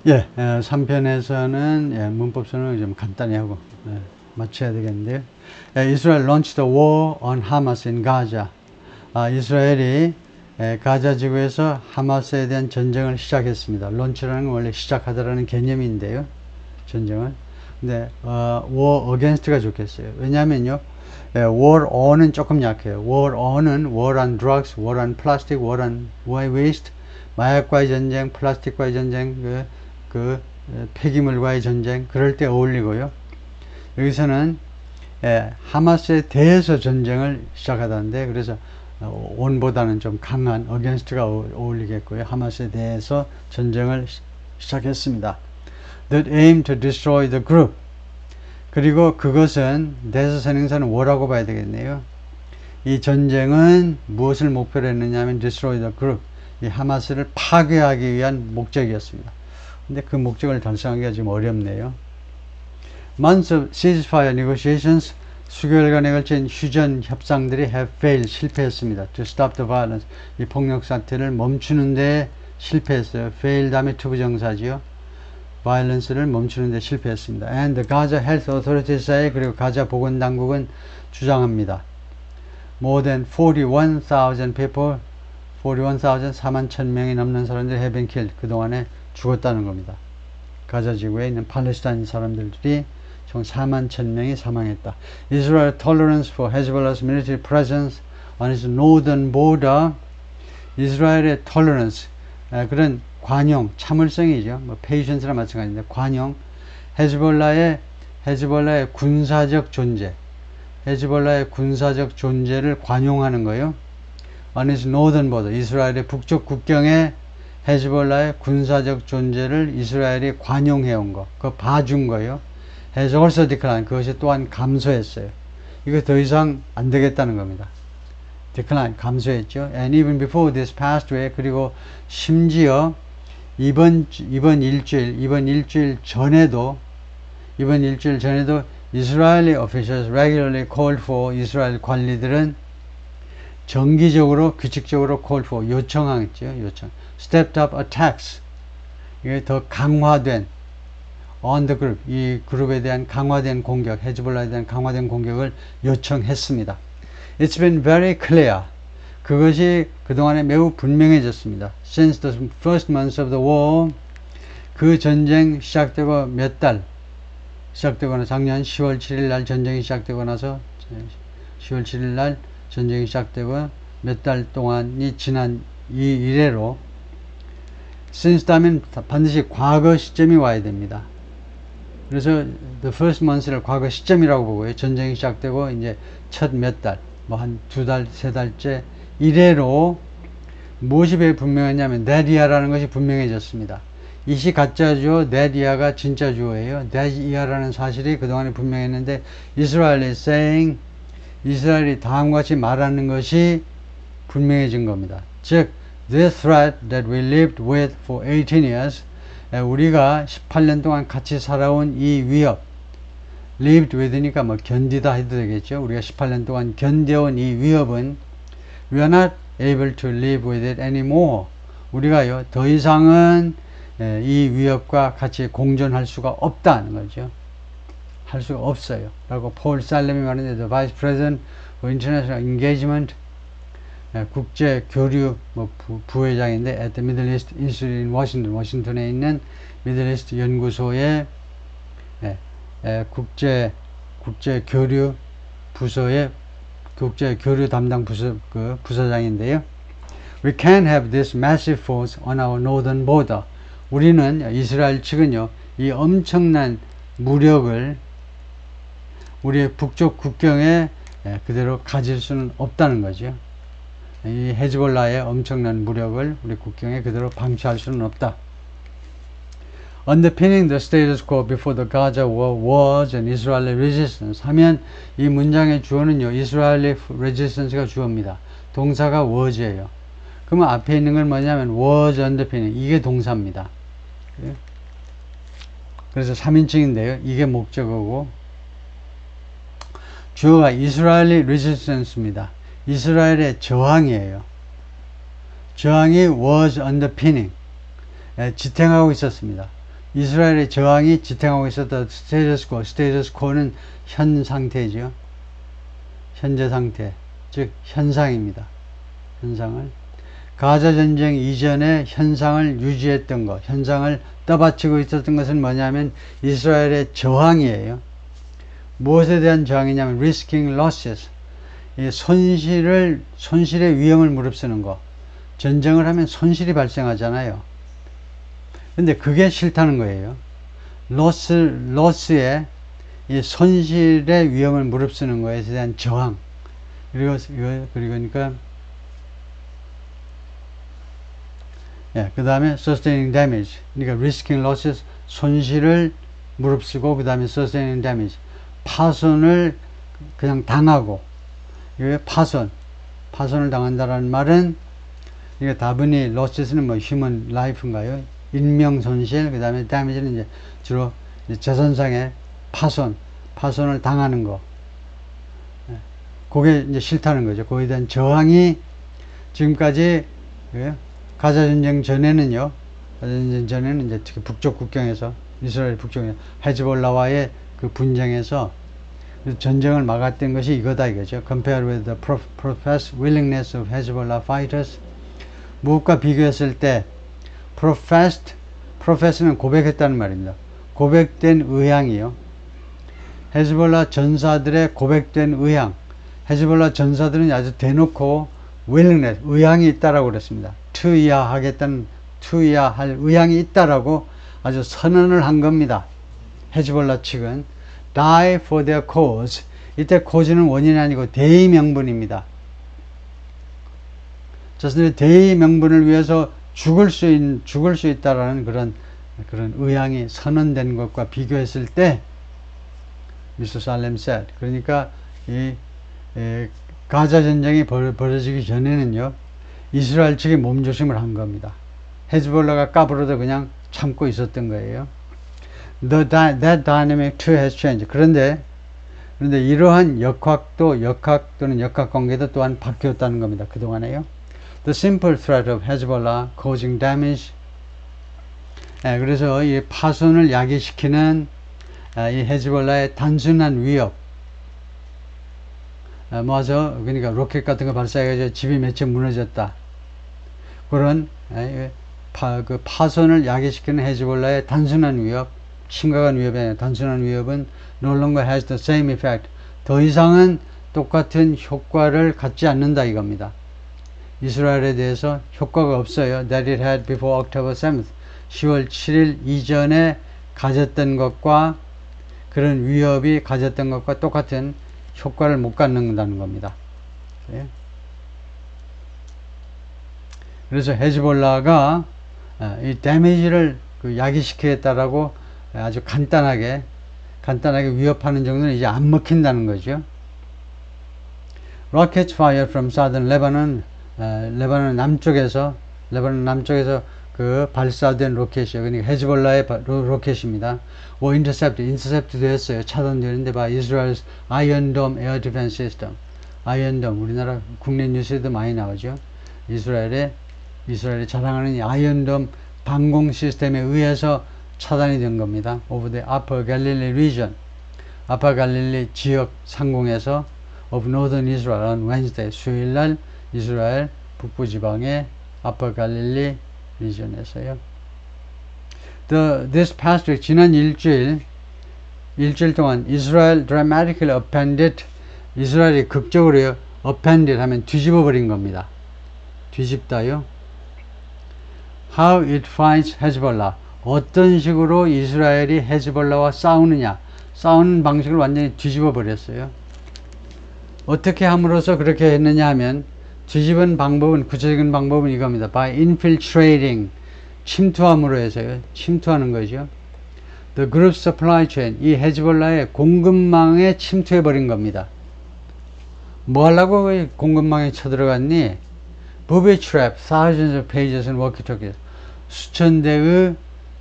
예, 3편에서는 예, 문법선을 좀 간단히 하고 마쳐야 되겠는데요. 이스라엘 launched a war on Hamas in Gaza. 이스라엘이 가자 지구에서 하마스에 대한 전쟁을 시작했습니다. launch라는 건 원래 시작하다라는 개념인데요. 전쟁을. 근데 war against가 좋겠어요. 왜냐하면요. war on은 조금 약해요. war on은 war on drugs, war on plastic, war on waste, 마약과의 전쟁, 플라스틱과의 전쟁, 폐기물과의 전쟁, 그럴 때 어울리고요. 여기서는 하마스에 대해서 전쟁을 시작하다는데, 그래서 on보다는 좀 강한 against가 어울리겠고요. 하마스에 대해서 전쟁을 시작했습니다. That aim to destroy the group. 그리고 그것은 대서선행사는 뭐라고 봐야 되겠네요. 이 전쟁은 무엇을 목표로 했느냐 하면 destroy the group. 이 하마스를 파괴하기 위한 목적이었습니다. 근데 그 목적을 달성하기가 지금 어렵네요. Months of ceasefire negotiations, 수개월간에 걸친 휴전 협상들이 have failed, 실패했습니다. To stop the violence, 이 폭력 사태를 멈추는 데 실패했어요. fail 다음에 투부정사지요. violence를 멈추는 데 실패했습니다. And the Gaza Health Authority say, 그리고 가자 보건당국은 주장합니다. More than 41,000 people, 41,000, 41,000명이 넘는 사람들이 have been killed, 그동안에 죽었다는 겁니다. 가자 지구에 있는 팔레스타인 사람들이 총 41,000명이 사망했다. Israel tolerance for Hezbollah's military presence on its northern border. 이스라엘의 tolerance, 그런 관용, 참을성이죠. 뭐 patience랑 마찬가지인데 관용. 헤즈볼라의 군사적 존재, 헤즈볼라의 군사적 존재를 관용하는 거예요. On its northern border, 이스라엘의 북쪽 국경에 헤즈볼라의 군사적 존재를 이스라엘이 관용해온 거, 그거 봐준 거예요. has also declined, 그것이 또한 감소했어요. 이거 더 이상 안 되겠다는 겁니다. decline, 감소했죠. And even before this past week, 그리고 심지어 이번 일주일 전에도 Israeli officials regularly called for, 이스라엘 관리들은 정기적으로, 규칙적으로 called for, 요청했죠. stepped up attacks, 이게 더 강화된 on the group, 이 그룹에 대한 강화된 공격, 헤즈볼라에 대한 강화된 공격을 요청했습니다. It's been very clear, 그것이 그동안에 매우 분명해졌습니다. Since the first months of the war, 그 전쟁 시작되고 몇 달 시작되거나 작년 10월 7일 날 전쟁이 시작되고 나서 10월 7일 날 전쟁이 시작되고 몇 달 동안이 지난 이 이래로, since 다음엔 반드시 과거 시점이 와야 됩니다. 그래서 the first month를 과거 시점이라고 보고요. 전쟁이 시작되고 이제 첫 몇 달, 뭐 한 두 달, 세 달째 이래로 무엇이 분명했냐면 that year라는 것이 분명해졌습니다. 이시 가짜 주어, that year가 진짜 주어예요. that year라는 사실이 그동안에 분명했는데 이스라엘이 saying, 이스라엘이 다음과 같이 말하는 것이 분명해진 겁니다. 즉 the threat that we lived with for 18 years, 우리가 18년 동안 같이 살아온 이 위협, lived with니까 뭐 견디다 해도 되겠죠. 우리가 18년 동안 견뎌온 이 위협은 we are not able to live with it anymore. 우리가요 더 이상은 이 위협과 같이 공존할 수가 없다는 거죠. 할 수가 없어요 라고 폴 살렘이 말하는데, the Vice President for International Engagement, 국제 교류 부회장인데 at the Middle East Institute in Washington, 워싱턴에 있는 미들 이스트 연구소의 국제 교류 부서의 국제 교류 담당 부서장인데요. We can't have this massive force on our northern border. 우리는, 이스라엘 측은요, 이 엄청난 무력을 우리의 북쪽 국경에 그대로 가질 수는 없다는 거죠. 이 헤즈볼라의 엄청난 무력을 우리 국경에 그대로 방치할 수는 없다. Underpinning the status quo before the Gaza war was an Israeli resistance 하면 이 문장의 주어는요, Israeli resistance가 주어입니다. 동사가 was예요. 그러면 앞에 있는 건 뭐냐면 was underpinning, 이게 동사입니다. 그래서 3인칭인데요. 이게 목적어고 주어가 Israeli resistance입니다. 이스라엘의 저항이에요. 저항이 was underpinning, 지탱하고 있었습니다. 이스라엘의 저항이 지탱하고 있었던 스테이터스코는 현 상태죠. 현재 상태, 즉 현상입니다. 현상을 가자 전쟁 이전의 현상을 유지했던 것, 현상을 떠받치고 있었던 것은 뭐냐면 이스라엘의 저항이에요. 무엇에 대한 저항이냐면 risking losses, 이 손실의 위험을 무릅쓰는 것. 전쟁을 하면 손실이 발생하잖아요. 근데 그게 싫다는 거예요. 로스의 이 손실의 위험을 무릅쓰는 것에 대한 저항. 그러니까 그 다음에 sustaining damage. 그러니까 risking losses, 손실을 무릅쓰고, 그 다음에 sustaining damage, 파손을 그냥 당하고. 이게 파손을 당한다라는 말은, 이게 다분히 losses는 뭐 human life인가요? 인명 손실, 그 다음에 damage는 이제 주로 이제 재산상의 파손을 당하는 거. 그게 이제 싫다는 거죠. 그거에 대한 저항이 지금까지 가자 전쟁 전에는요, 이제 특히 북쪽 국경에서, 이스라엘 북쪽에 헤즈볼라와의 그 분쟁에서 전쟁을 막았던 것이 이거다 이거죠. Compared with the professed willingness of Hezbollah fighters. 무엇과 비교했을 때 profess는 고백했다는 말입니다. 고백된 의향이요. 헤즈볼라 전사들의 고백된 의향. 헤즈볼라 전사들은 아주 대놓고 willingness, 의향이 있다라고 그랬습니다. 투이할 의향이 있다라고 아주 선언을 한 겁니다. 헤즈볼라 측은 die for their cause. 이때 cause는 원인이 아니고 대의 명분입니다. 자신들의 대의 명분을 위해서 죽을 수 있다라는 그런 의향이 선언된 것과 비교했을 때, Mr. Salem said. 그러니까 가자 전쟁이 벌어지기 전에는요, 이스라엘 측이 몸조심을 한 겁니다. 헤즈볼라가 까불어도 그냥 참고 있었던 거예요. That dynamic too has changed. 그런데 이러한 역학 또는 역학 관계도 또한 바뀌었다는 겁니다. 그동안에요. The simple threat of Hezbollah causing damage. 그래서 이 파손을 야기시키는 이 헤즈볼라의 단순한 위협. 그러니까 로켓 같은 거 발사해가지고 집이 몇 채 무너졌다. 그런 그 파손을 야기시키는 헤즈볼라의 단순한 위협, 심각한 위협이 아니라 단순한 위협은 no longer has the same effect. 더 이상은 똑같은 효과를 갖지 않는다 이겁니다. 이스라엘에 대해서 효과가 없어요. That it had before October 7th. 10월 7일 이전에 가졌던 것과, 그런 위협이 가졌던 것과 똑같은 효과를 못 갖는다는 겁니다. 그래서 헤즈볼라가 이 데미지를 야기시키겠다라고 아주 간단하게 위협하는 정도는 이제 안 먹힌다는 거죠. Rockets fired from southern Lebanon. 레바논 남쪽에서 그 발사된 로켓이요. 그러니까 헤즈볼라의 로켓입니다. 인터셉트 됐어요. 차단되는데 by Israel's Iron Dome Air Defense System. Iron Dome, 우리나라 국내 뉴스에도 많이 나오죠. 이스라엘이 자랑하는 이 아이언 돔 방공 시스템에 의해서 차단이 된 겁니다. Over the Upper Galilee region. 아파 갈릴리 지역 상공에서 of Northern Israel on Wednesday. 수요일날 이스라엘 북부 지방의 아파 갈릴리 리전에서요. This past week, 지난 일주일 동안 Israel dramatically upended. 이스라엘이 극적으로 upended 하면 뒤집어 버린 겁니다. 뒤집다요. How it fights Hezbollah. 어떤 식으로 이스라엘이 헤즈볼라와 싸우느냐. 싸우는 방식을 완전히 뒤집어 버렸어요. 어떻게 함으로써 그렇게 했느냐 하면, 뒤집은 방법은, 구체적인 방법은 이겁니다. By infiltrating. 침투함으로 해서요. 침투하는 거죠. The group supply chain. 이 헤즈볼라의 공급망에 침투해 버린 겁니다. 뭐 하려고 공급망에 쳐들어갔니? Booby trap, thousands of pages and walkie-talkies. 수천 대의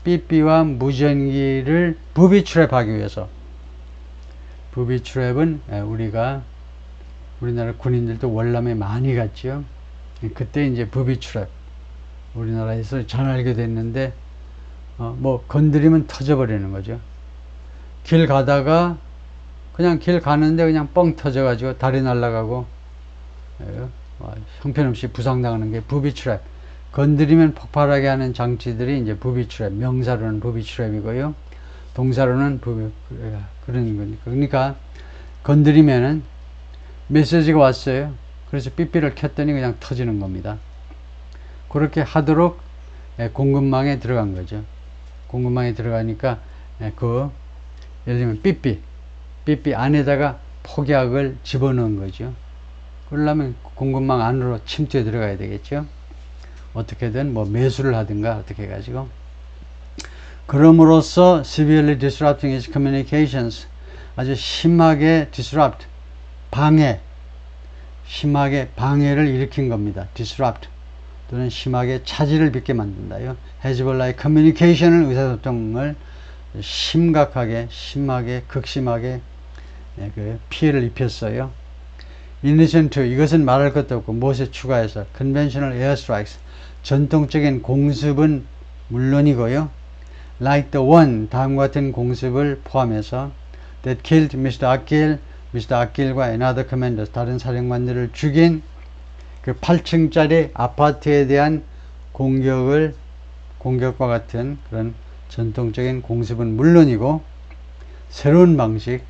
삐삐와 무전기를 booby trap 하기 위해서. booby trap은 우리나라 군인들도 월남에 많이 갔죠. 그때 이제 booby trap. 우리나라에서 잘 알게 됐는데, 뭐 건드리면 터져버리는 거죠. 길 가다가 그냥 길 가는데 그냥 뻥 터져가지고 다리 날아가고 형편없이 부상당하는 게 부비 트랩. 건드리면 폭발하게 하는 장치들이 이제 부비 트랩, 명사로는 부비 트랩이고요. 동사로는 부비, 그런 거니까. 그러니까 건드리면은 메시지가 왔어요. 그래서 삐삐를 켰더니 그냥 터지는 겁니다. 그렇게 하도록 공급망에 들어간 거죠. 공급망에 들어가니까 예를 들면 삐삐 안에다가 폭약을 집어넣은 거죠. 그러려면 공급망 안으로 침투해 들어가야 되겠죠. 어떻게든 뭐 매수를 하든가 어떻게 해가지고, 그럼으로써 severely disrupting its communications, 아주 심하게 disrupt, 심하게 방해를 일으킨 겁니다. disrupt 또는 심하게 차질을 빚게 만든다요. 헤즈볼라의 커뮤니케이션을, 의사소통을 심각하게, 심하게, 극심하게 그 피해를 입혔어요. In addition to, 이것은 말할 것도 없고 무엇에 추가해서 conventional airstrikes, 전통적인 공습은 물론이고요. Like the one, 다음과 같은 공습을 포함해서 that killed Mr. 아킬과 another commanders, 다른 사령관들을 죽인 그 8층짜리 아파트에 대한 공격과 같은 그런 전통적인 공습은 물론이고, 새로운 방식,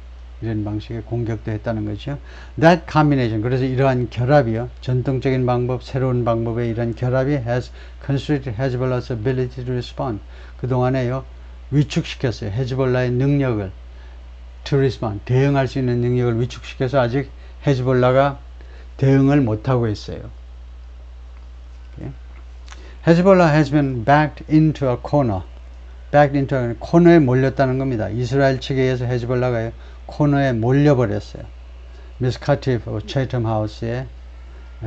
이런 방식의 공격도 했다는 거죠. That combination, 그래서 이러한 결합이요, 전통적인 방법, 새로운 방법의 이런 결합이 has constricted Hezbollah's ability to respond. 그동안에요, 위축시켰어요. 헤즈볼라의 능력을, to respond, 대응할 수 있는 능력을 위축시켜서 아직 헤즈볼라가 대응을 못하고 있어요. Hezbollah has been backed into a corner. 코너에 몰렸다는 겁니다. 이스라엘 측에 의해서 헤즈볼라가 코너에 몰려버렸어요. 미스 카티브, 체이텀 하우스의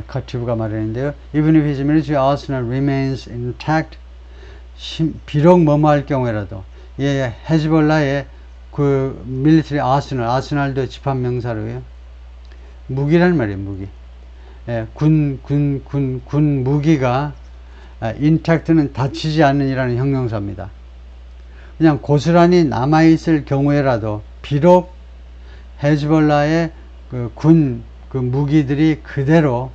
카티브가 말했는데요. Even if his military arsenal remains intact, 비록 뭐뭐할 경우에라도, 헤즈볼라의 그 밀리터리 아스널도 집합명사로요. 무기란 말이에요, 무기. 군 무기가 intact는 다치지 않는이라는 형용사입니다. 그냥 고스란히 남아있을 경우에라도, 비록 헤즈볼라의 그 무기들이 그대로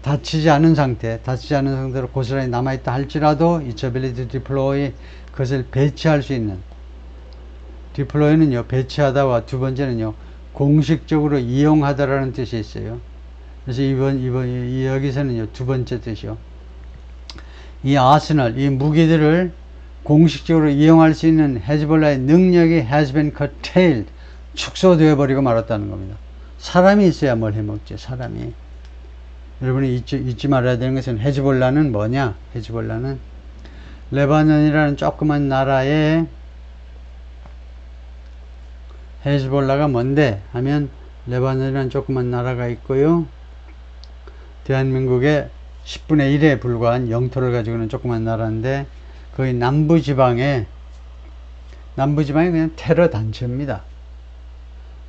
다치지 않은 상태로 고스란히 남아있다 할지라도, its ability to deploy, 그것을 배치할 수 있는, deploy는요, 배치하다와 두 번째는요, 공식적으로 이용하다라는 뜻이 있어요. 그래서 여기서는요, 두 번째 뜻이요. 이 아스널, 이 무기들을 공식적으로 이용할 수 있는 헤즈볼라의 능력이 has been curtailed, 축소되어 버리고 말았다는 겁니다. 사람이 있어야 뭘 해먹지, 사람이. 여러분이 잊지 말아야 되는 것은, 헤즈볼라는 뭐냐? 헤즈볼라는 레바논이라는 조그만 나라에, 헤즈볼라가 뭔데 하면, 레바논이라는 조그만 나라가 있고요. 대한민국의 10분의 1에 불과한 영토를 가지고 있는 조그만 나라인데, 거의 남부지방에 그냥 테러 단체입니다.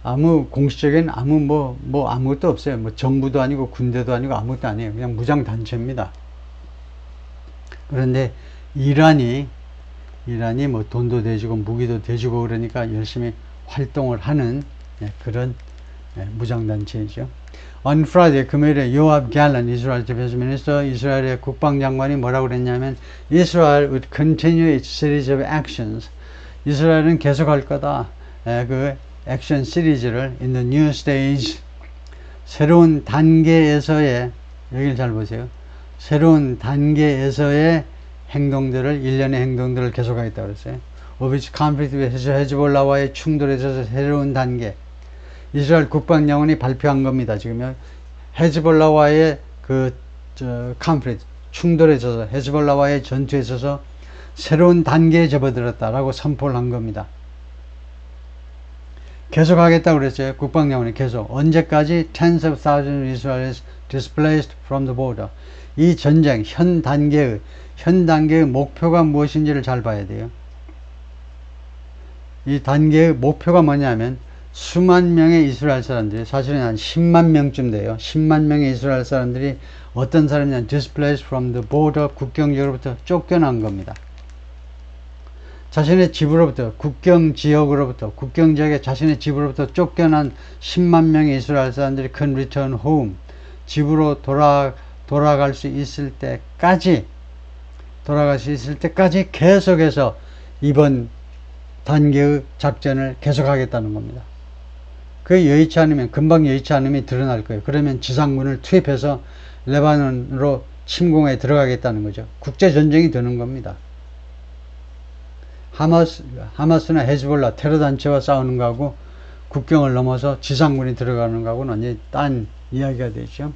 아무 공식적인 아무것도 없어요. 뭐 정부도 아니고 군대도 아니고 아무것도 아니에요. 그냥 무장 단체입니다. 그런데 이란이 뭐 돈도 대주고 무기도 대주고 그러니까 열심히 활동을 하는 그런 무장 단체이죠. On Friday, 금요일에 요압 갈란 이스라엘 디펜스 미니스터, 이스라엘의 국방장관이 뭐라고 그랬냐면, Israel would continue its series of actions. 이스라엘은 계속할 거다. 그 액션 시리즈를 in the new stage, 새로운 단계에서의, 여기를 잘 보세요. 새로운 단계에서의 행동들을, 일련의 행동들을 계속하겠다고 그랬어요. Of its conflict with 헤즈볼라와의 충돌에 있어서 새로운 단계. 이스라엘 국방장관이 발표한 겁니다. 지금 헤즈볼라와의 conflict, 충돌에 있어서, 헤즈볼라와의 전투에 있어서 새로운 단계에 접어들었다라고 선포를 한 겁니다. 계속 하겠다고 그랬어요. 국방장관이 계속. 언제까지? Tens of thousands of Israelis displaced from the border. 이 전쟁, 현 단계의 목표가 무엇인지를 잘 봐야 돼요. 이 단계의 목표가 뭐냐면, 수만 명의 이스라엘 사람들이, 사실은 한 10만 명쯤 돼요. 10만 명의 이스라엘 사람들이 어떤 사람이냐, displaced from the border, 국경 지역으로부터 쫓겨난 겁니다. 자신의 집으로부터, 국경 지역으로부터, 국경 지역에 자신의 집으로부터 쫓겨난 10만 명의 이스라엘 사람들이 can return home, 집으로 돌아갈 수 있을 때까지 계속해서 이번 단계의 작전을 계속하겠다는 겁니다. 그게 여의치 않으면, 금방 여의치 않으면 드러날 거예요. 그러면 지상군을 투입해서 레바논으로 침공에 들어가겠다는 거죠. 국제전쟁이 되는 겁니다. 하마스나 헤즈볼라 테러단체와 싸우는 거하고 국경을 넘어서 지상군이 들어가는 거하고는 완전히 딴 이야기가 되죠.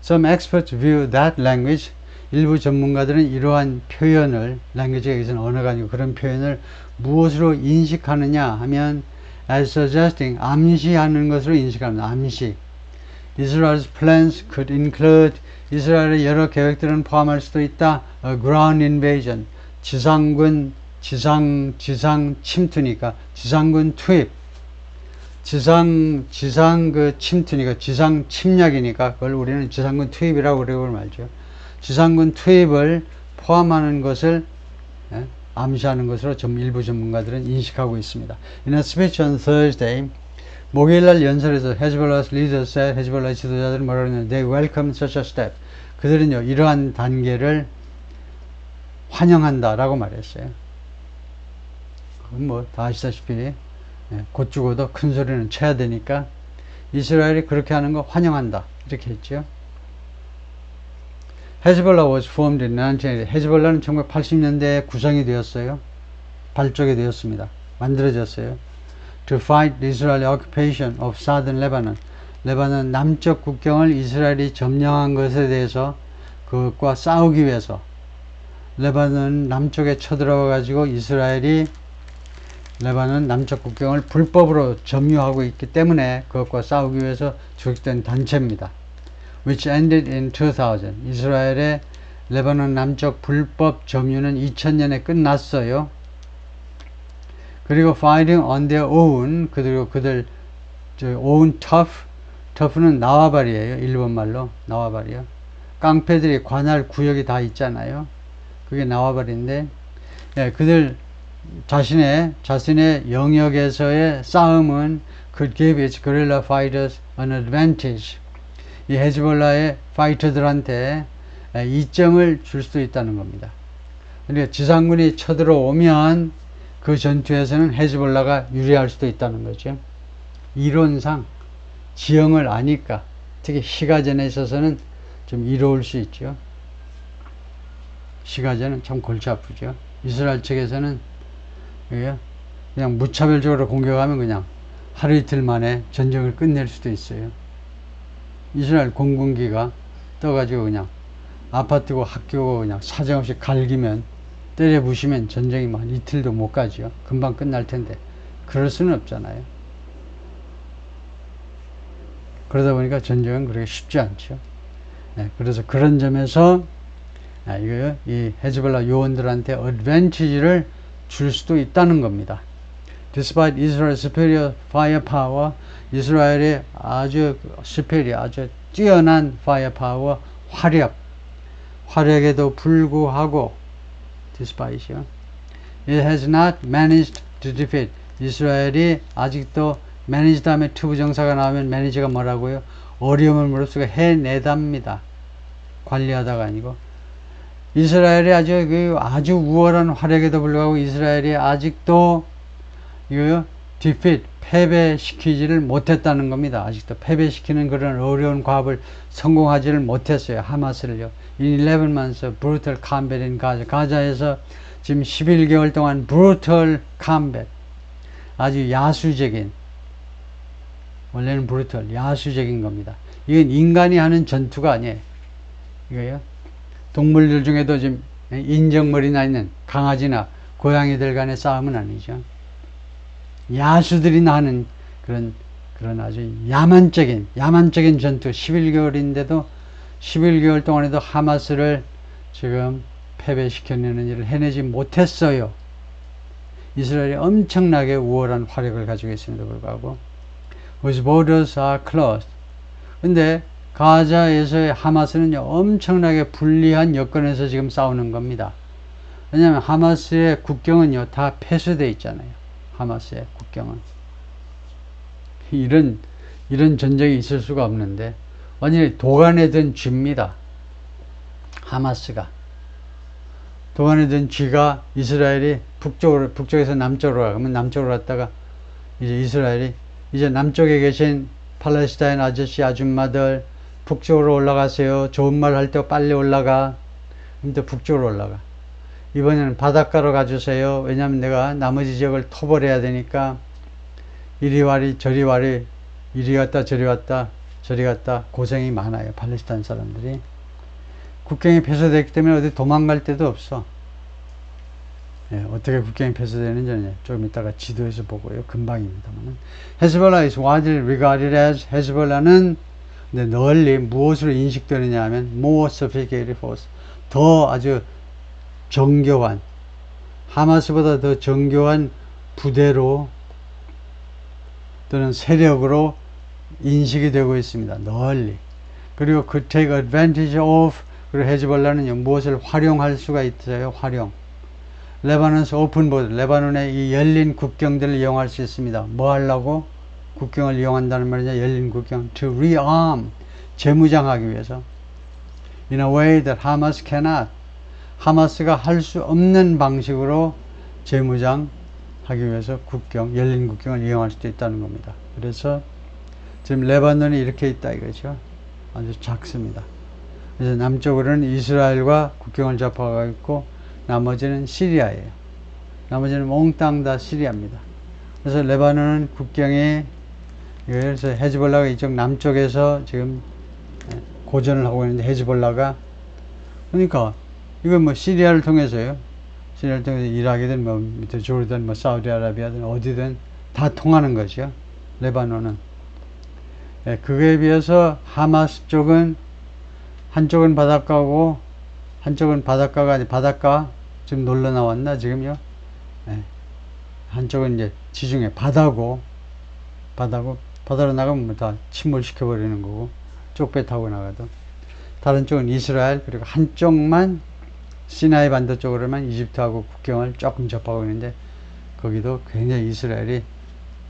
Some experts view that language, 일부 전문가들은 이러한 표현을, language가 여기서는 언어가 아니고 그런 표현을 무엇으로 인식하느냐 하면 as suggesting, 암시하는 것으로 인식합니다. 암시. Israel's plans could include, 이스라엘의 여러 계획들은 포함할 수도 있다. A ground invasion, 지상 침투니까, 지상군 투입. 지상 침투니까, 지상 침략이니까, 그걸 우리는 지상군 투입이라고 그러고 말죠. 지상군 투입을 포함하는 것을 암시하는 것으로 일부 전문가들은 인식하고 있습니다. In a speech on Thursday, 목요일날 연설에서 Hezbollah's leaders said, 헤즈볼라의 지도자들은 뭐라고 했냐면 they welcome such a step. 그들은요, 이러한 단계를 환영한다라고 말했어요. 그건 뭐 다 아시다시피 곧 죽어도 큰 소리는 쳐야 되니까 이스라엘이 그렇게 하는 거 환영한다 이렇게 했죠. Hezbollah was formed in 1980. 헤즈볼라는 1980년대에 구성이 되었어요. 발족이 되었습니다. 만들어졌어요. To fight the Israeli occupation of southern Lebanon. 레바논 남쪽 국경을 이스라엘이 점령한 것에 대해서 그것과 싸우기 위해서 레바논 남쪽에 쳐들어가 가지고 이스라엘이 레바논 남쪽 국경을 불법으로 점유하고 있기 때문에 그것과 싸우기 위해서 조직된 단체입니다. Which ended in 2000. 이스라엘의 레바논 남쪽 불법 점유는 2000년에 끝났어요. 그리고 fighting on their own, 그리고 그들 own tough는 나와바리예요. 일본말로 나와바리요. 깡패들이 관할 구역이 다 있잖아요. 그게 나와바리인데, 그들 자신의 영역에서의 싸움은 could give its guerrilla fighters an advantage. 이 헤즈볼라의 파이터들한테 이점을 줄 수도 있다는 겁니다. 그러니까 지상군이 쳐들어오면 그 전투에서는 헤즈볼라가 유리할 수도 있다는 거죠. 이론상 지형을 아니까, 특히 시가전에 있어서는 좀 이로울 수 있죠. 시가전은 참 골치 아프죠. 이스라엘 측에서는 그냥 무차별적으로 공격하면 그냥 하루 이틀 만에 전쟁을 끝낼 수도 있어요. 이스라엘 공군기가 떠가지고 그냥 아파트고 학교고 그냥 사정없이 갈기면, 때려 부시면 전쟁이 막 이틀도 못 가죠. 금방 끝날 텐데 그럴 수는 없잖아요. 그러다 보니까 전쟁은 그렇게 쉽지 않죠. 그래서 그런 점에서 이 헤즈볼라 요원들한테 어드밴티지를 줄 수도 있다는 겁니다. Despite Israel's superior firepower, 이스라엘의 아주 뛰어난 firepower, 화력에도 불구하고, despite요, it has not managed to defeat. 이스라엘이 아직도 manage 다음에 투부정사가 나오면 manage가 뭐라고요? 어려움을 무릅쓰고 해내답니다. 관리하다가 아니고. 이스라엘이 아주 우월한 화력에도 불구하고 이스라엘이 아직도 defeat, 패배시키지를 못했다는 겁니다. 아직도 패배시키는 그런 어려운 과업을 성공하지를 못했어요. 하마스를요. In 11 months of brutal combat in Gaza. 가자에서 지금 11개월 동안 brutal combat, 아주 야수적인, 원래는 brutal, 야수적인 겁니다. 이건 인간이 하는 전투가 아니에요. 이거요. 동물들 중에도 지금 인정머리나 있는 강아지나 고양이들 간의 싸움은 아니죠. 야수들이 하는 그런 아주 야만적인 전투, 11개월인데도 11개월 동안에도 하마스를 지금 패배시켜내는 일을 해내지 못했어요. 이스라엘이 엄청나게 우월한 화력을 가지고 있음에도 불구하고 whose borders are closed. 근데 가자에서의 하마스는요, 엄청나게 불리한 여건에서 지금 싸우는 겁니다. 왜냐하면 하마스의 국경은요 다 폐쇄되어 있잖아요. 하마스의 국경은 이런 전쟁이 있을 수가 없는데 완전히 도간에 든 쥐입니다. 하마스가 도간에 든 쥐가 이스라엘이 북쪽에서 남쪽으로 가. 그러면 남쪽으로 갔다가 이제 이스라엘이 이제 남쪽에 계신 팔레스타인 아저씨 아줌마들 북쪽으로 올라가세요. 좋은 말 할 때 빨리 올라가. 그럼 또 북쪽으로 올라가. 이번에는 바닷가로 가주세요. 왜냐하면 내가 나머지 지역을 토벌해야 되니까 이리 와리 저리 와리 이리 갔다 저리 왔다 저리 갔다 고생이 많아요. 팔레스타인 사람들이. 국경이 폐쇄됐기 때문에 어디 도망갈 데도 없어. 예, 어떻게 국경이 폐쇄되는지 조금 이따가 지도에서 보고요. 금방입니다만. Hezbollah is widely regarded as Hezbollah는 널리 무엇으로 인식되느냐 하면 more sophisticated force. 더 아주 정교한 하마스보다 더 정교한 부대로 또는 세력으로 인식이 되고 있습니다. 널리. 그리고 그 take advantage of 그리고 헤즈볼라는 무엇을 활용할 수가 있어요. 활용. 레바논스 오픈 보드 레바논의 이 열린 국경들을 이용할 수 있습니다. 뭐 하려고? 국경을 이용한다는 말이냐. 열린 국경. To rearm. 재무장하기 위해서. In a way that Hamas cannot. 하마스가 할 수 없는 방식으로 재무장하기 위해서 국경, 열린 국경을 이용할 수도 있다는 겁니다. 그래서 지금 레바논이 이렇게 있다 이거죠. 아주 작습니다. 그래서 남쪽으로는 이스라엘과 국경을 접하고 있고 나머지는 시리아예요. 나머지는 몽땅 다 시리아입니다. 그래서 레바논은 국경이 그래서 헤즈볼라가 이쪽 남쪽에서 지금 고전을 하고 있는데 헤즈볼라가 그러니까 이건 뭐 시리아를 통해서요. 시리아를 통해서 이라크든 뭐 밑에 조르단 뭐 사우디아라비아든 어디든 다 통하는 거죠. 레바논은. 예, 그거에 비해서 하마스 쪽은 한쪽은 바닷가고 한쪽은 바닷가가 아니 바닷가 지금 놀러 나왔나 지금요? 예, 한쪽은 이제 지중해 바다로 나가면 뭐 다 침몰시켜 버리는 거고 쪽배 타고 나가도 다른 쪽은 이스라엘 그리고 한쪽만 시나이 반도 쪽으로만 이집트하고 국경을 조금 접하고 있는데 거기도 굉장히 이스라엘이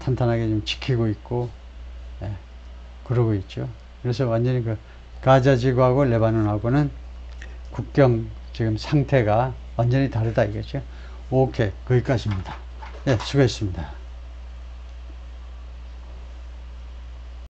탄탄하게 좀 지키고 있고 예, 그러고 있죠. 그래서 완전히 그 가자 지구하고 레바논하고는 국경 지금 상태가 완전히 다르다 이거죠. 오케이 거기까지입니다. 예, 수고했습니다.